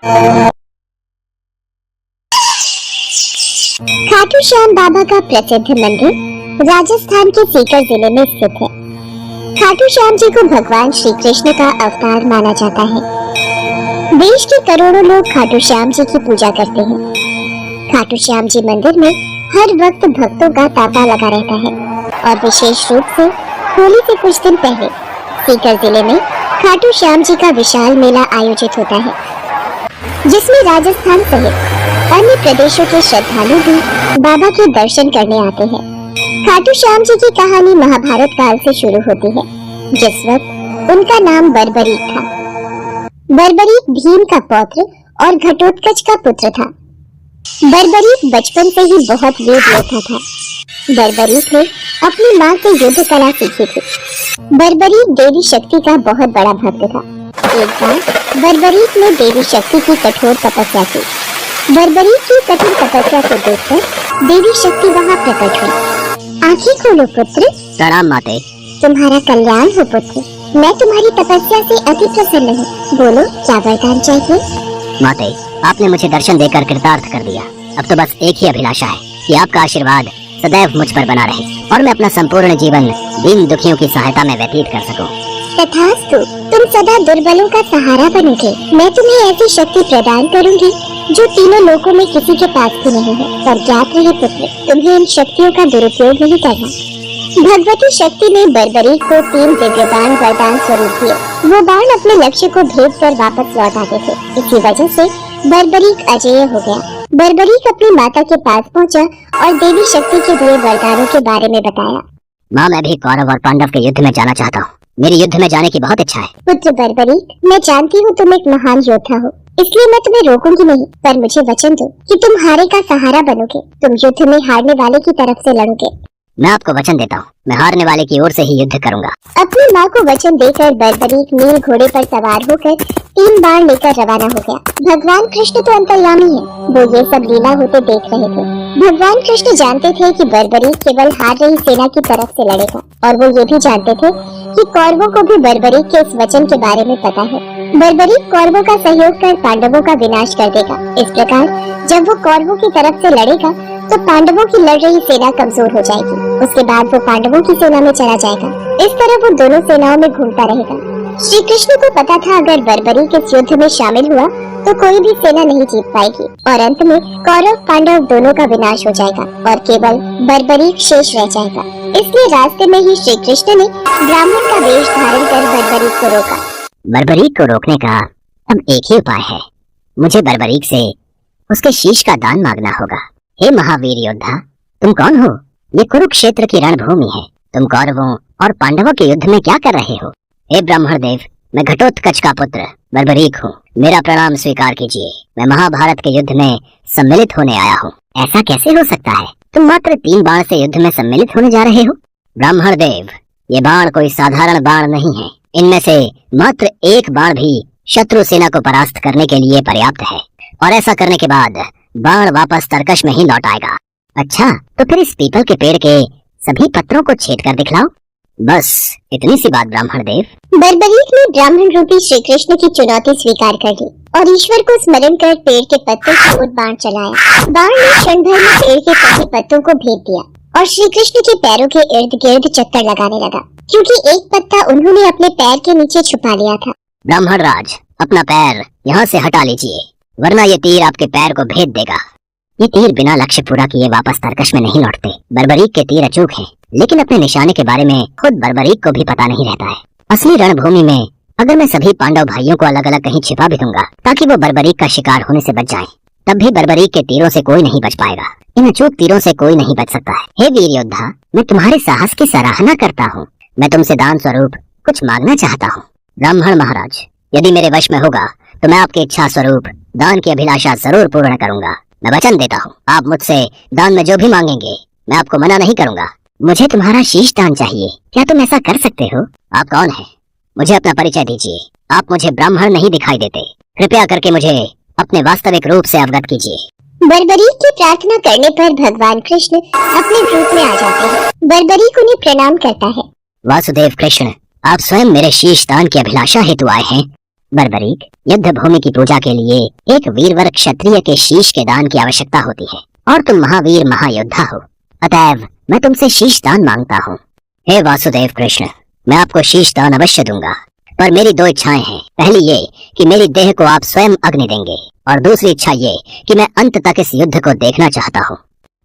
खाटू श्याम बाबा का प्रसिद्ध मंदिर राजस्थान के सीकर जिले में स्थित है। खाटू श्याम जी को भगवान श्री कृष्ण का अवतार माना जाता है। देश के करोड़ों लोग खाटू श्याम जी की पूजा करते हैं। खाटू श्याम जी मंदिर में हर वक्त भक्तों का तांता लगा रहता है और विशेष रूप से होली से कुछ दिन पहले सीकर जिले में खाटू श्याम जी का विशाल मेला आयोजित होता है, जिसमें राजस्थान सहित अन्य प्रदेशों के श्रद्धालु भी बाबा के दर्शन करने आते हैं। खाटू श्याम जी की कहानी महाभारत काल से शुरू होती है, जिस वक्त उनका नाम बर्बरीक था। बर्बरीक भीम का पौत्र और घटोत्कच का पुत्र था। बर्बरीक बचपन से ही बहुत वीर योद्धा था। बर्बरीक ने अपनी माँ से युद्ध कला सीखी थी। बर्बरीक देवी शक्ति का बहुत बड़ा भक्त था। एक बार बर्बरीक ने देवी शक्ति की कठोर तपस्या की। बर्बरीक की कठोर तपस्या को देखकर देवी शक्ति वहाँ प्रकट हुई। आंखें खोलो पुत्र। प्रणाम माते। तुम्हारा कल्याण हो पुत्र। मैं तुम्हारी तपस्या से अति प्रसन्न हूँ। बोलो क्या वरदान चाहिए? माते, आपने मुझे दर्शन देकर कृतार्थ कर दिया। अब तो बस एक ही अभिलाषा है कि आपका आशीर्वाद सदैव मुझ पर बना रहे और मैं अपना संपूर्ण जीवन दीन दुखियों की सहायता में व्यतीत कर सकूं। तथास्तु, तुम सदा दुर्बलों का सहारा बनोगे। मैं तुम्हें ऐसी शक्ति प्रदान करूंगी जो तीनों लोकों में किसी के पास भी नहीं है। पर ज्ञात रहे पुत्र, तुम्हें इन शक्तियों का दुरुपयोग नहीं करना। भगवती शक्ति ने बर्बरीक को 3 दिव्य बाण वरदान स्वरूप दिए। वो बाण अपने लक्ष्य को भेद कर वापस लौट आते थे। इसी वजह से बर्बरीक अजेय हो गया। बर्बरीक अपनी माता के पास पहुंचा और देवी शक्ति के दिए वरदानों के बारे में बताया। माँ, मैं भी कौरव और पांडव के युद्ध में जाना चाहता हूँ। मेरी युद्ध में जाने की बहुत इच्छा है। पुत्र बर्बरीक, मैं जानती हूँ तुम एक महान योद्धा हो, इसलिए मैं तुम्हें रोकूंगी नहीं। पर मुझे वचन दो कि तुम हारे का सहारा बनोगे। तुम युद्ध में हारने वाले की तरफ से लड़ोगे। मैं आपको वचन देता हूँ, मैं हारने वाले की ओर से ही युद्ध करूँगा। अपनी माँ को वचन देकर बर्बरीक नील घोड़े पर सवार होकर 3 बाण लेकर रवाना हो गया। भगवान कृष्ण तो अंतर्यामी है, वो ये सब लीला होते देख रहे थे। भगवान कृष्ण जानते थे कि बर्बरीक केवल हार रही सेना की तरफ से लड़ेगा, और वो ये भी जानते थे कि कौरवों को भी बर्बरीक के इस वचन के बारे में पता है। बर्बरीक कौरवों का सहयोग कर पांडवों का विनाश कर देगा। इस प्रकार जब वो कौरवों की तरफ से लड़ेगा तो पांडवों की लड़ रही सेना कमजोर हो जाएगी। उसके बाद वो पांडवों की सेना में चला जाएगा। इस तरह वो दोनों सेनाओं में घूमता रहेगा। श्री कृष्ण को पता था अगर बर्बरीक इस युद्ध में शामिल हुआ तो कोई भी सेना नहीं जीत पाएगी और अंत में कौरव पांडव दोनों का विनाश हो जाएगा और केवल बर्बरीक शेष रह जाएगा। इसलिए रास्ते में ही श्री कृष्ण ने ब्राह्मण का वेश धारण कर बर्बरीक को रोका। बर्बरीक को रोकने का अब एक ही उपाय है। मुझे बर्बरीक से उसके शीश का दान मांगना होगा। हे महावीर योद्धा, तुम कौन हो? ये कुरुक्षेत्र की रणभूमि है। तुम कौरवों और पांडवों के युद्ध में क्या कर रहे हो? हे ब्राह्मण देव, मैं घटोत्कच का पुत्र बर्बरीक हूँ। मेरा प्रणाम स्वीकार कीजिए। मैं महाभारत के युद्ध में सम्मिलित होने आया हूँ। ऐसा कैसे हो सकता है? तुम मात्र 3 बाण से युद्ध में सम्मिलित होने जा रहे हो? ब्राह्मण देव, ये बाण कोई साधारण बाण नहीं है। इनमें से मात्र एक बाण भी शत्रु सेना को परास्त करने के लिए पर्याप्त है, और ऐसा करने के बाद बाण वापस तरकश में ही लौट आएगा। अच्छा, तो फिर इस पीपल के पेड़ के सभी पत्रों को छेद कर दिखलाओ। बस इतनी सी बात ब्राह्मण देव। बर्बरीक ने ब्राह्मण रूपी श्री कृष्ण की चुनौती स्वीकार कर ली और ईश्वर को स्मरण कर पेड़ के पत्तों की ओर बाण चलाया। बाण ने क्षण भर में पेड़ के सभी पत्तों को भेद दिया और श्री कृष्ण के पैरों के इर्द गिर्द चक्कर लगाने लगा, क्योंकि एक पत्ता उन्होंने अपने पैर के नीचे छुपा लिया था। ब्राह्मण राज, अपना पैर यहाँ से हटा लीजिए, वरना ये तीर आपके पैर को भेद देगा। ये तीर बिना लक्ष्य पूरा किए वापस तरकश में नहीं लौटते। बर्बरीक के तीर अचूक हैं, लेकिन अपने निशाने के बारे में खुद बर्बरीक को भी पता नहीं रहता है। असली रणभूमि में अगर मैं सभी पांडव भाइयों को अलग अलग कहीं छिपा भी दूंगा ताकि वो बर्बरीक का शिकार होने से बच जाएं, तब भी बर्बरीक के तीरों से कोई नहीं बच पाएगा। इन अचूक तीरों से कोई नहीं बच सकता है। हे वीर योद्धा, मैं तुम्हारे साहस की सराहना करता हूँ। मैं तुमसे दान स्वरूप कुछ मांगना चाहता हूँ। ब्राह्मण महाराज, यदि मेरे वश में होगा तो मैं आपकी इच्छा स्वरूप दान की अभिलाषा जरूर पूर्ण करूंगा। मैं वचन देता हूँ, आप मुझसे दान में जो भी मांगेंगे मैं आपको मना नहीं करूंगा। मुझे तुम्हारा शीश दान चाहिए। क्या तुम ऐसा कर सकते हो? आप कौन हैं? मुझे अपना परिचय दीजिए। आप मुझे ब्राह्मण नहीं दिखाई देते। कृपया करके मुझे अपने वास्तविक रूप से अवगत कीजिए। बर्बरीक की प्रार्थना करने पर भगवान कृष्ण अपने रूप में आ जाते हैं। बर्बरीक उन्हें प्रणाम करता है। वासुदेव कृष्ण, आप स्वयं मेरे शीश दान की अभिलाषा हेतु आए हैं। बर्बरीक, युद्ध भूमि की पूजा के लिए एक वीरवर क्षत्रिय के शीश के दान की आवश्यकता होती है और तुम महावीर महायोद्धा हो, अतएव मैं तुमसे शीश दान मांगता हूँ। हे वासुदेव कृष्ण, मैं आपको शीश दान अवश्य दूंगा, पर मेरी दो इच्छाएं हैं। पहली ये कि मेरी देह को आप स्वयं अग्नि देंगे, और दूसरी इच्छा ये कि मैं अंत तक इस युद्ध को देखना चाहता हूँ।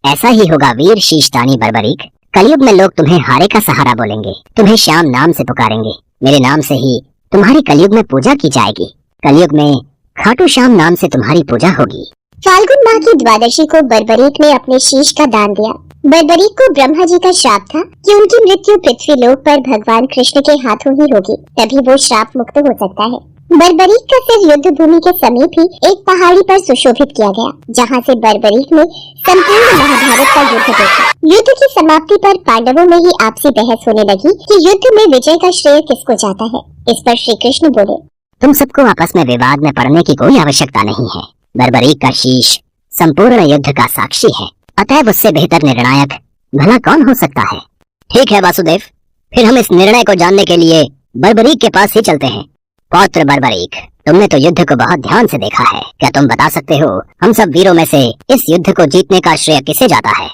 ऐसा ही होगा वीर शीशदानी बर्बरीक। कलयुग में लोग तुम्हें हारे का सहारा बोलेंगे, तुम्हें श्याम नाम से पुकारेंगे। मेरे नाम से ही तुम्हारी कलयुग में पूजा की जाएगी। कलयुग में खाटू श्याम नाम से तुम्हारी पूजा होगी। फाल्गुन माह की द्वादशी को बर्बरीक ने अपने शीश का दान दिया। बर्बरीक को ब्रह्मा जी का श्राप था कि उनकी मृत्यु पृथ्वी लोक पर भगवान कृष्ण के हाथों ही होगी, तभी वो श्राप मुक्त हो सकता है। बर्बरीक का सिर युद्ध भूमि के समीप ही एक पहाड़ी पर सुशोभित किया गया, जहाँ से बर्बरीक ने संपूर्ण महाभारत का युद्ध देखा। युद्ध की समाप्ति पर पांडवों में ही आपसी बहस होने लगी कि युद्ध में विजय का श्रेय किसको जाता है। इस पर श्री कृष्ण बोले, तुम सबको आपस में विवाद में पड़ने की कोई आवश्यकता नहीं है। बर्बरीक का शीश संपूर्ण युद्ध का साक्षी है, अतएव उससे बेहतर निर्णायक भला कौन हो सकता है। ठीक है वासुदेव, फिर हम इस निर्णय को जानने के लिए बर्बरीक के पास ही चलते हैं। पौत्र बर्बरीक, तुमने तो युद्ध को बहुत ध्यान से देखा है, क्या तुम बता सकते हो हम सब वीरों में से इस युद्ध को जीतने का श्रेय किसे जाता है?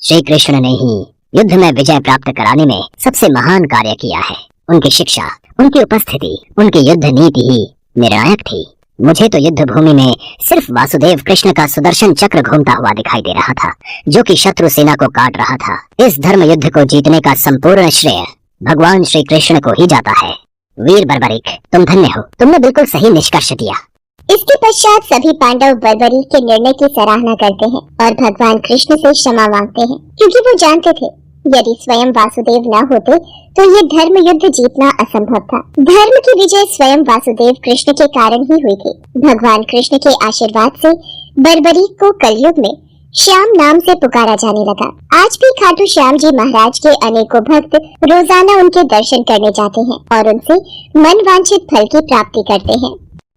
श्री कृष्ण ने ही युद्ध में विजय प्राप्त कराने में सबसे महान कार्य किया है। उनकी शिक्षा, उनकी उपस्थिति, उनकी युद्ध नीति ही निर्णायक थी। मुझे तो युद्ध भूमि में सिर्फ वासुदेव कृष्ण का सुदर्शन चक्र घूमता हुआ दिखाई दे रहा था, जो कि शत्रु सेना को काट रहा था। इस धर्म युद्ध को जीतने का संपूर्ण श्रेय भगवान श्री कृष्ण को ही जाता है। वीर बर्बरीक, तुम धन्य हो, तुमने बिल्कुल सही निष्कर्ष दिया। इसके पश्चात सभी पांडव बर्बरीक के निर्णय की सराहना करते हैं और भगवान कृष्ण से क्षमा मांगते हैं, क्योंकि वो जानते थे यदि स्वयं वासुदेव न होते तो ये धर्म युद्ध जीतना असंभव था। धर्म की विजय स्वयं वासुदेव कृष्ण के कारण ही हुई थी। भगवान कृष्ण के आशीर्वाद से बर्बरीक को कलयुग में श्याम नाम से पुकारा जाने लगा। आज भी खाटू श्याम जी महाराज के अनेकों भक्त रोजाना उनके दर्शन करने जाते हैं और उनसे मन वांछित फल की प्राप्ति करते हैं।